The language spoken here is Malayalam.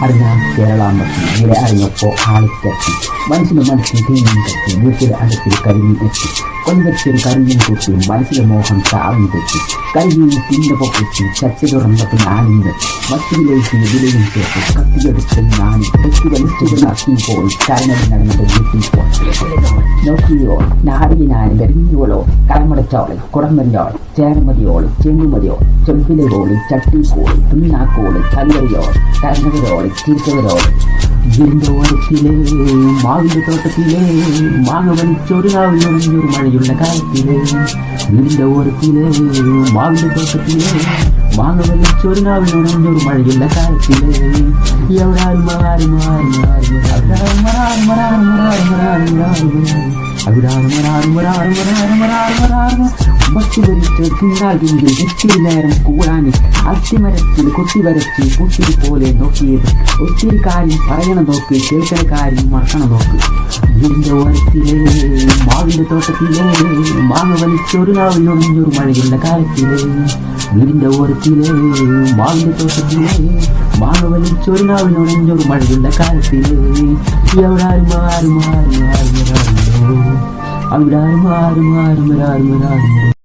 അറിഞ്ഞാൽ കേരളം പറ്റി ഇവരെ അറിഞ്ഞപ്പോൾ ആളിക്കത്തി മനസ്സിന് തീയും കത്തി വീട്ടിലെ അടുത്തിൽ കരിമീൻ എത്തി കൊല്ലത്തൊരു കരിമീൻ കുത്തി മനസ്സിലെ മോഹം താവും തെറ്റി കരിമീൻ തിന്ന പൊക്കി ചച്ച തുറന്നപ്പോൾ ഞാനും വെച്ചു മറ്റുവിലേക്ക് വിലയും ചേർത്ത് കത്തിയെടുത്ത് ഞാൻ തെറ്റി വലിച്ചത് നക്കി പോയി കരമടി നടന്നത് വീട്ടിൽ പോയി നോക്കിയോ നാടിനാരും വെറിഞ്ഞോളോ കളമടച്ചോളെ കുടമ്പരിയോൾ ചേരമതിയോൾ ചെങ്ങുമതിയോൾ ചെമ്പിലയോളി ചട്ടിക്കോളി തുന്നാക്കോളി കല്ലറിയോൾ കരഞ്ഞവരോളി ചിരിച്ചവരോളി വീടിൻ്റെ ഓരത്തിലേ മാവിൻ്റെ തോട്ടത്തിലേ മാങ്ങ വലിച്ചൊരു നാവിലൊരു മഴയുള്ള കാലത്തിലേ വീടിൻ്റെ ഓരത്തിലേ മാവിൻ്റെ തോട്ടത്തിലേ മാങ്ങ വലിച്ചൊരു നാവിലൊരു മഴയുള്ള കാലത്തിലേ എവിടാരും മാറി മാറി മാറി ബസ് വരിച്ച് തിന്നാകിൽ ഒത്തിരി നേരം കൂടാന് അത്തിമരത്തിൽ കൊത്തി വരച്ച് പൊത്തിരി പോലെ നോക്കിയത് ഒത്തിരി കാര്യം പറയണം നോക്ക് കേൾക്കണ കാര്യം മറക്കണം നോക്ക് വീടിൻ്റെ ഓരത്തിലേ മാവിൻ്റെ തോട്ടത്തിലേ മാങ്ങ വലിച്ചൊരു നാവിലൊരു മഴയുള്ള കാലത്തിലേ വീടിൻ്റെ ഓരത്തിലേ മാവിൻ്റെ തോട്ടത്തിലേ മാങ്ങ വലിച്ചൊരു നാവിലൊരു മഴയുള്ള കാലത്തിലേ എവിടാരും മാറി മാറി മാറി അവിടാരും മാറി മാറി മാറി മാറി